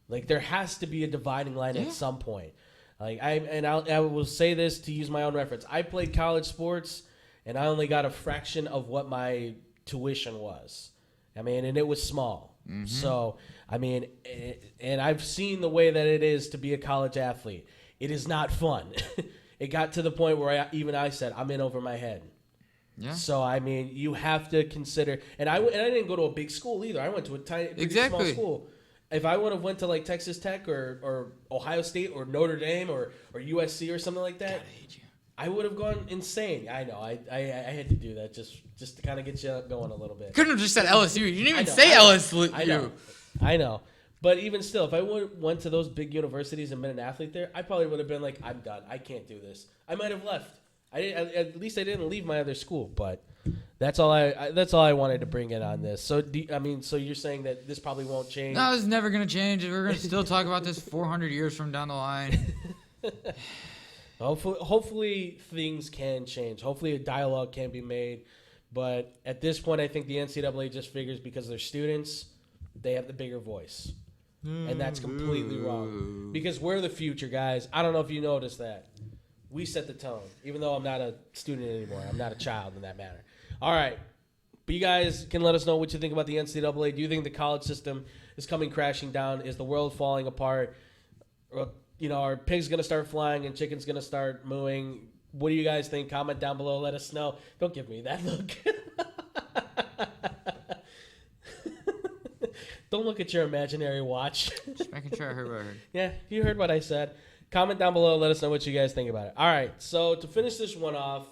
S2: Like, there has to be a dividing line at some point. Like, I will say this to use my own reference. I played college sports, and I only got a fraction of what my tuition was. I mean, and it was small. Mm-hmm. So, I mean, and I've seen the way that it is to be a college athlete. It is not fun. It got to the point where I said, I'm in over my head. Yeah. So, I mean, you have to consider. And I didn't go to a big school either. I went to a tiny, small school. If I would have went to like Texas Tech or Ohio State or Notre Dame or USC or something like that,
S1: God, I hate you.
S2: I would have gone insane. I know. I had to do that just to kind of get you going a little bit.
S1: Couldn't have just said LSU. You didn't even say LSU.
S2: I know. But even still, if I went to those big universities and been an athlete there, I probably would have been like, I'm done. I can't do this. I might have left. At least I didn't leave my other school, but that's all I wanted to bring in on this. So so you're saying that this probably won't change?
S1: No, it's never gonna change. We're gonna still talk about this 400 years from down the line.
S2: Hopefully things can change. Hopefully a dialogue can be made. But at this point, I think the NCAA just figures because they're students, they have the bigger voice. And that's completely wrong. Because we're the future, guys. I don't know if you noticed that. We set the tone, even though I'm not a student anymore. I'm not a child in that matter. All right. But you guys can let us know what you think about the NCAA. Do you think the college system is coming crashing down? Is the world falling apart? Or, are pigs going to start flying and chickens going to start mooing? What do you guys think? Comment down below. Let us know. Don't give me that look. Don't look at your imaginary watch.
S1: Just making sure I heard what I heard.
S2: Yeah, you heard what I said. Comment down below. Let us know what you guys think about it. All right, so to finish this one off,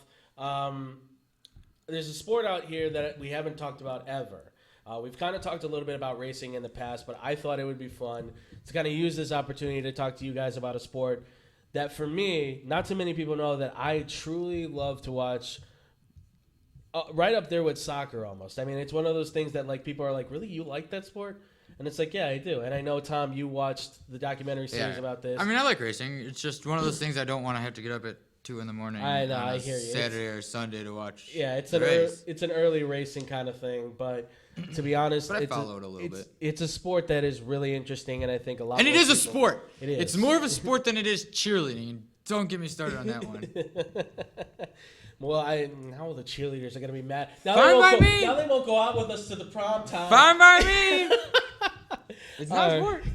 S2: there's a sport out here that we haven't talked about ever. We've kind of talked a little bit about racing in the past, but I thought it would be fun to kind of use this opportunity to talk to you guys about a sport that, for me, not too many people know that I truly love to watch. Right up there with soccer, almost. I mean, it's one of those things that like people are like, "Really, you like that sport?" And it's like, "Yeah, I do." And I know, Tom, you watched the documentary series about this.
S1: I mean, I like racing. It's just one of those things I don't want to have to get up at 2 a.m.
S2: I know, I hear you.
S1: Saturday or Sunday to watch.
S2: Yeah, it's an early racing kind of thing, but to be honest,
S1: but I followed a little bit.
S2: It's a sport that is really interesting, and I think a lot.
S1: And it is a sport.
S2: It is.
S1: It's more of a sport than it is cheerleading. Don't get me started on that one.
S2: Well, now the cheerleaders are gonna be mad. Now they won't go out with us to the prom time.
S1: Fine by me. It's not a sport.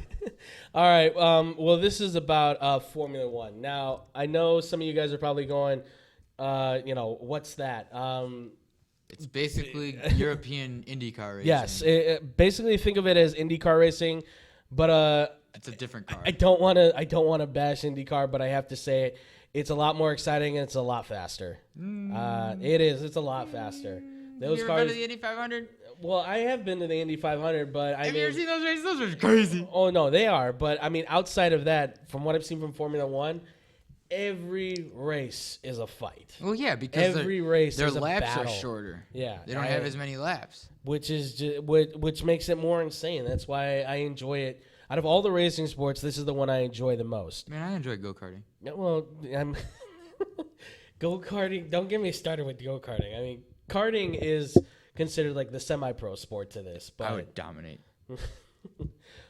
S2: All right. Well, this is about Formula One. Now, I know some of you guys are probably going, what's that?
S1: It's basically European IndyCar racing.
S2: Yes. Basically, think of it as IndyCar racing, but
S1: it's a different car.
S2: I don't want to bash IndyCar, but I have to say it's a lot more exciting and it's a lot faster. It is. It's a lot faster. Those
S1: you ever
S2: cars.
S1: been to the Indy 500?
S2: Well, I have been to the Indy 500, but
S1: Have you ever seen those races? Those are crazy.
S2: Oh no, they are. But I mean, outside of that, from what I've seen from Formula One, every race is a fight.
S1: Well, yeah, because
S2: every race
S1: their
S2: is a
S1: laps
S2: battle.
S1: are shorter.
S2: Yeah,
S1: they don't have as many laps,
S2: which makes it more insane. That's why I enjoy it. Out of all the racing sports, this is the one I enjoy the most.
S1: Man, I enjoy go-karting.
S2: Well, I'm go-karting. Don't get me started with go-karting. I mean, karting is considered like the semi-pro sport to this. But
S1: I would dominate.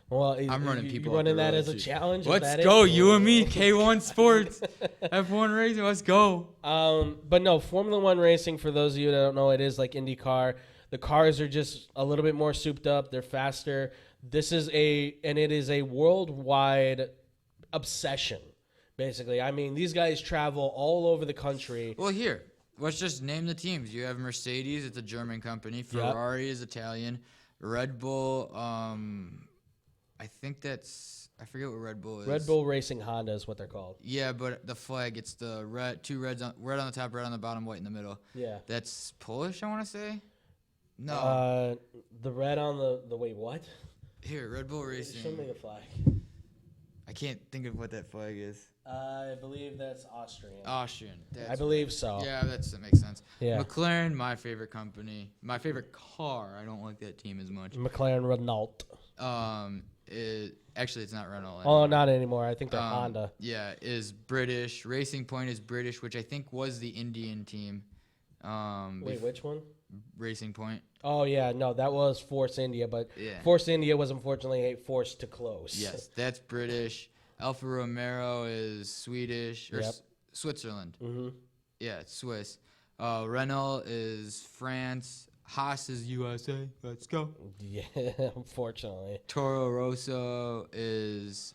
S2: Well,
S1: I'm running people.
S2: You running that
S1: road,
S2: as a challenge?
S1: Let's go, you and me, K1 Sports, F1 racing. Let's go.
S2: But no, Formula One racing. For those of you that don't know, it is like IndyCar. The cars are just a little bit more souped up. They're faster. It is a worldwide obsession, basically. I mean, these guys travel all over the country.
S1: Well, here, let's just name the teams. You have Mercedes, it's a German company. Ferrari is Italian. Red Bull, I forget what Red Bull is.
S2: Red Bull Racing Honda is what they're called.
S1: Yeah, but the flag, it's the red, red on the top, red on the bottom, white in the middle.
S2: Yeah.
S1: That's Polish, I want to say. No.
S2: The red on the wait, what?
S1: Here, Red Bull Racing.
S2: Show me the flag.
S1: I can't think of what that flag is.
S2: I believe that's Austrian.
S1: Austrian.
S2: I believe so.
S1: Yeah, that makes sense.
S2: Yeah.
S1: McLaren, my favorite company. My favorite car. I don't like that team as much.
S2: McLaren Renault.
S1: Actually, it's not Renault anymore.
S2: Oh, not anymore. I think they're Honda.
S1: Yeah, is British. Racing Point is British, which I think was the Indian team.
S2: Wait, which one?
S1: Racing Point.
S2: Oh, yeah. No, that was Force India, but Force India was unfortunately forced to close.
S1: Yes, that's British. Alfa Romeo is Swedish or Switzerland.
S2: Mm-hmm.
S1: Yeah, it's Swiss. Renault is France. Haas is USA. Let's go.
S2: Yeah, unfortunately.
S1: Toro Rosso is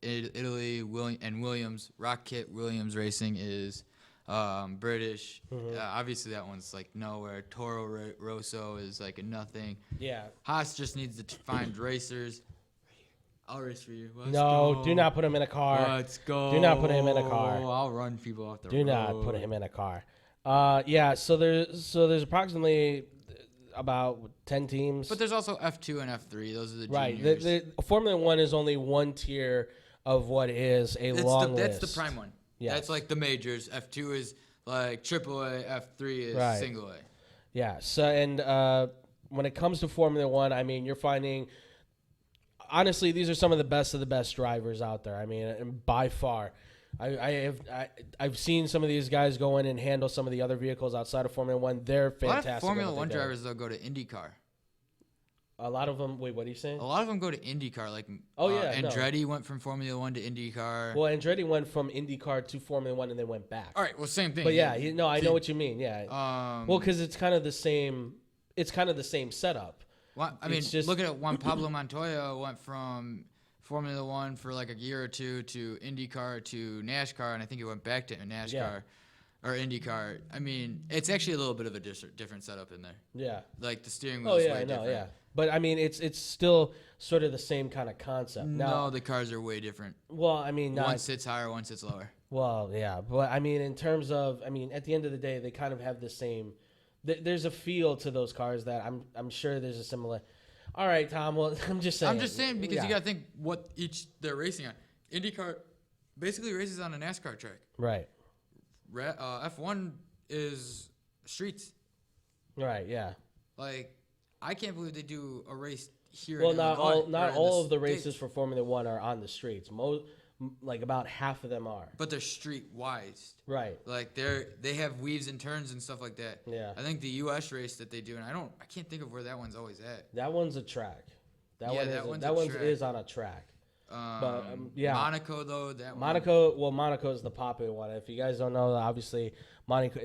S1: Italy. And Williams, Rocket Williams Racing is British.
S2: Mm-hmm.
S1: Obviously, that one's like nowhere. Toro Rosso is like a nothing.
S2: Yeah.
S1: Haas just needs to find racers. I'll race for you. Let's
S2: no,
S1: go.
S2: Do not put him in a car.
S1: Let's go.
S2: Do not put him in a car.
S1: I'll run people off the road.
S2: Do not put him in a car. Yeah. So there's approximately about 10 teams.
S1: But there's also F2 and F3. Those are the
S2: juniors. Right. The Formula One is only one tier of what is a long list.
S1: That's the prime one.
S2: Yes.
S1: That's like the majors. F2 is like AAA. F3 is single A.
S2: Yeah. So and when it comes to Formula One, I mean, you're finding. Honestly, these are some of the best drivers out there. I mean, and by far, I've seen some of these guys go in and handle some of the other vehicles outside of Formula One. They're fantastic.
S1: A lot of Formula One drivers though go to IndyCar.
S2: A lot of them. Wait, what are you saying?
S1: A lot of them go to IndyCar. Like, Andretti went from Formula One to IndyCar.
S2: Well, Andretti went from IndyCar to Formula One and then went back.
S1: All right, well, same thing.
S2: But I know what you mean. Yeah. Well, because it's kind of the same. It's kind of the same setup.
S1: Well, I mean, look at it. Juan Pablo Montoya went from Formula One for like a year or two to IndyCar to NASCAR, and I think he went back to NASCAR or IndyCar. I mean, it's actually a little bit of a different setup in there. Yeah. Like the steering wheel is way different. Yeah.
S2: But I mean, it's still sort of the same kind of concept.
S1: No, the cars are way different.
S2: Well, I mean,
S1: one sits higher, one sits lower.
S2: Well, yeah, but I mean, in terms of, at the end of the day, they kind of have the same. There's a feel to those cars that I'm sure there's a similar. All right, Tom. Well, I'm just saying because you got to think what they're racing on. IndyCar basically races on a NASCAR track. Right.
S1: F1 is streets.
S2: Right. Yeah.
S1: Like, I can't believe they do a race here.
S2: Well, not all of the races for Formula One are on the streets. Like about half of them are.
S1: But they're street-wise.
S2: Right.
S1: Like they have weaves and turns and stuff like that.
S2: Yeah.
S1: I think the U.S. race that they do, and I can't think of where that one's always at.
S2: That one's a track. That one is on a track.
S1: Monaco though.
S2: Monaco is the popular one. If you guys don't know, obviously Monaco.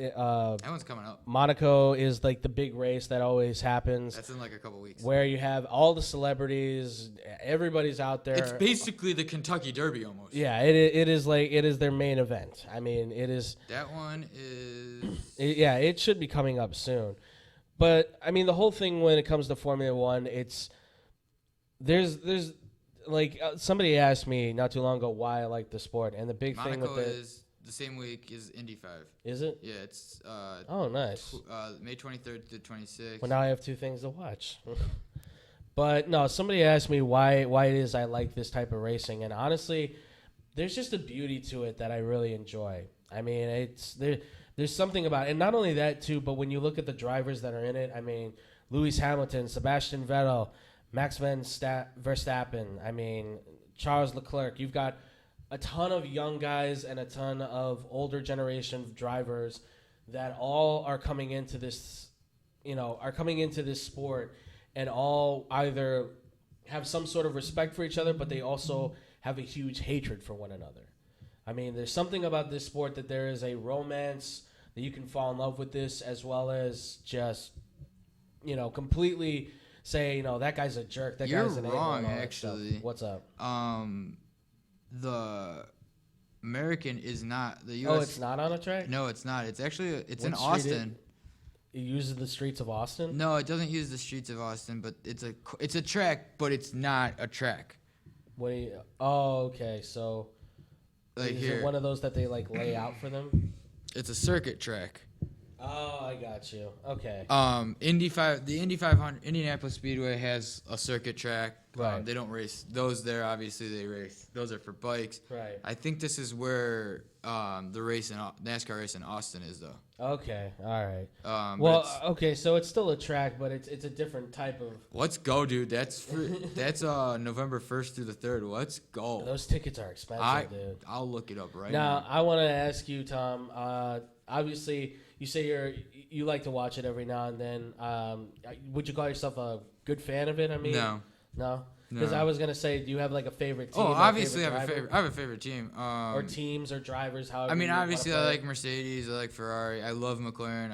S1: That one's coming up.
S2: Monaco is like the big race that always happens.
S1: That's in like a couple weeks.
S2: Where you have all the celebrities, everybody's out there.
S1: It's basically the Kentucky Derby almost.
S2: Yeah, it is their main event. I mean, it is.
S1: That one is.
S2: It should be coming up soon, but I mean the whole thing when it comes to Formula One, there's. Like somebody asked me not too long ago why I like the sport, and the big thing with it
S1: is the same week as Indy 5.
S2: Is it?
S1: Yeah, it's
S2: nice.
S1: May 23rd to 26th.
S2: Well, now I have two things to watch. But no, somebody asked me why it is I like this type of racing, and honestly, there's just a beauty to it that I really enjoy. I mean, there's something about it, and not only that too, but when you look at the drivers that are in it, I mean, Lewis Hamilton, Sebastian Vettel, Max Verstappen, I mean, Charles Leclerc. You've got a ton of young guys and a ton of older generation drivers that all are coming into this, sport and all either have some sort of respect for each other, but they also have a huge hatred for one another. I mean, there's something about this sport that there is a romance that you can fall in love with this, as well as just, completely say, that guy's a jerk. That guy's an
S1: You're wrong, actually.
S2: What's up?
S1: The American is not the U.S.
S2: Oh, it's not on a track?
S1: No, it's not. It's actually in Austin.
S2: It uses the streets of Austin?
S1: No, it doesn't use the streets of Austin, but it's a track, but it's not a track.
S2: Okay. So, is it one of those that they lay out for them?
S1: It's a circuit track.
S2: Oh, I got you. Okay.
S1: The Indy 500, Indianapolis Speedway has a circuit track.
S2: Right.
S1: They don't race those there. Obviously, they race. Those are for bikes.
S2: Right.
S1: I think this is where the NASCAR race in Austin is, though.
S2: Okay. All right. Okay. So it's still a track, but it's a different type of.
S1: Let's go, dude. That's November 1st through the 3rd. Let's go.
S2: Those tickets are expensive, dude.
S1: I'll look it up right now.
S2: Now, I want to ask you, Tom. Obviously, you say you like to watch it every now and then. Would you call yourself a good fan of it? I mean, no. Because I was gonna say, do you have a favorite team?
S1: Oh, obviously, I have a favorite team.
S2: Or teams or drivers. However,
S1: I mean, obviously, I like Mercedes. I like Ferrari. I love McLaren.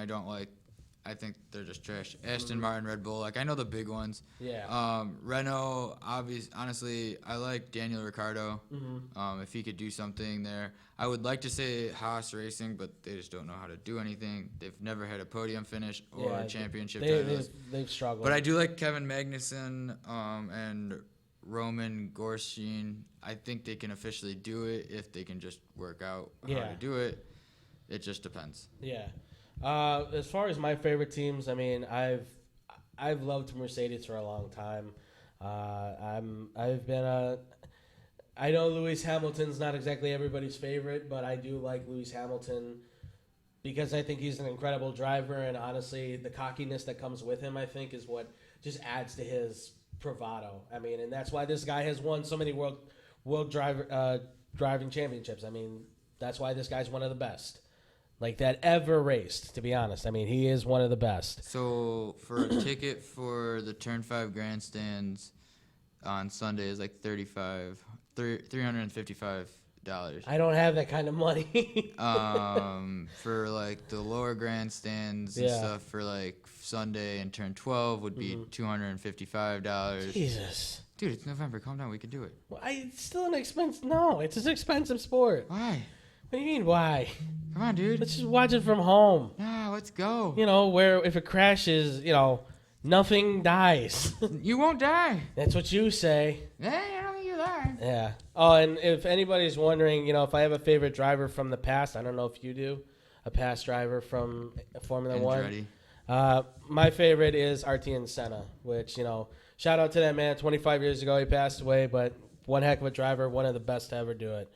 S1: I think they're just trash. Aston Martin, Red Bull. I know the big ones.
S2: Yeah.
S1: Renault, honestly, I like Daniel Ricciardo.
S2: Mm-hmm.
S1: If he could do something there. I would like to say Haas Racing, but they just don't know how to do anything. They've never had a podium finish or a championship title.
S2: They've struggled.
S1: But I do like Kevin Magnussen and Roman Grosjean. I think they can officially do it if they can just work out how to do it. It just depends.
S2: Yeah. As far as my favorite teams, I mean, I've loved Mercedes for a long time. I know Lewis Hamilton's not exactly everybody's favorite, but I do like Lewis Hamilton because I think he's an incredible driver, and honestly, the cockiness that comes with him, I think, is what just adds to his bravado. I mean, and that's why this guy has won so many world driving championships. I mean, that's why this guy's one of the best. like that ever raced, to be honest. I mean, he is one of the best.
S1: So for a ticket for the Turn 5 grandstands on Sunday is like $355.
S2: I don't have that kind of money.
S1: For like the lower grandstands and stuff for like Sunday and Turn 12 would be $255.
S2: Jesus.
S1: Dude, it's November. Calm down. We can do it.
S2: Well, it's still an expense. No, it's an expensive sport.
S1: Why?
S2: What do you mean, why?
S1: Come on, dude.
S2: Let's just watch it from home.
S1: Nah, let's go.
S2: You know, where if it crashes, nothing dies.
S1: You won't die.
S2: That's what you say.
S1: Yeah, I don't think you'll die.
S2: Yeah. Oh, and if anybody's wondering, if I have a favorite driver from the past, I don't know if you do, a past driver from Formula One. My favorite is Ayrton Senna, which, shout out to that man. 25 years ago, he passed away, but one heck of a driver, one of the best to ever do it.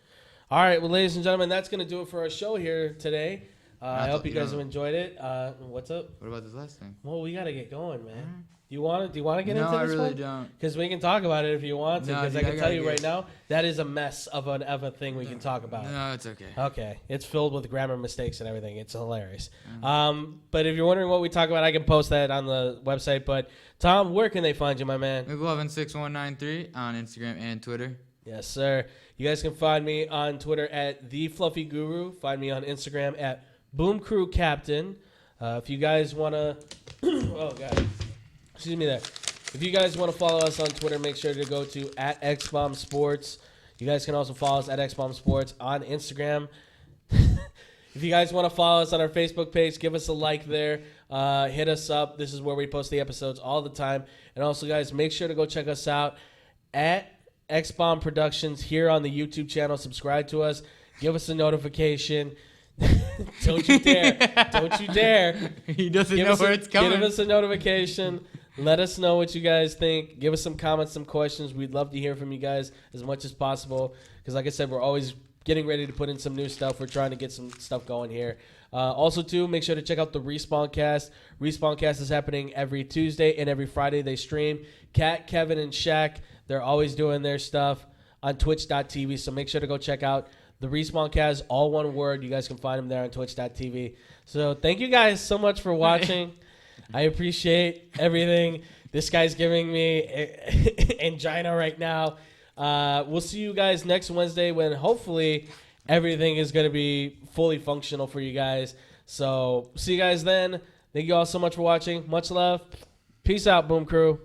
S2: All right, well, ladies and gentlemen, that's going to do it for our show here today. I hope you guys have enjoyed it. What's up?
S1: What about this last thing?
S2: Well, we got to get going, man. Do you want to get into this one?
S1: No, I really don't.
S2: Because we can talk about it if you want to. Because I can tell you right
S1: now,
S2: that is a mess of a thing we can talk about.
S1: No, it's okay.
S2: Okay. It's filled with grammar mistakes and everything. It's hilarious. But if you're wondering what we talk about, I can post that on the website. But, Tom, where can they find you, my man?
S1: McLovin6193 on Instagram and Twitter.
S2: Yes, sir. You guys can find me on Twitter at TheFluffyGuru. Find me on Instagram at BoomCrewCaptain. If you guys want to... oh, God. Excuse me there. If you guys want to follow us on Twitter, make sure to go to @XBombSports. You guys can also follow us at XBombSports on Instagram. If you guys want to follow us on our Facebook page, give us a like there. Hit us up. This is where we post the episodes all the time. And also, guys, make sure to go check us out at XBomb Productions here on the YouTube channel. Subscribe to us. Give us a notification. Don't you dare. Don't you dare.
S1: He doesn't know where it's coming.
S2: Give us a notification. Let us know what you guys think. Give us some comments, some questions. We'd love to hear from you guys as much as possible. Because like I said, we're always getting ready to put in some new stuff. We're trying to get some stuff going here. Also, too, make sure to check out the Respawncast. Respawncast is happening every Tuesday and every Friday. They stream. Kat, Kevin, and Shaq, they're always doing their stuff on Twitch.tv. So make sure to go check out the Respawncast, all one word. You guys can find them there on Twitch.tv. So thank you guys so much for watching. I appreciate everything. This guy's giving me angina right now. We'll see you guys next Wednesday when hopefully everything is going to be fully functional for you guys. So see you guys then. Thank you all so much for watching. Much love. Peace out, Boom Crew.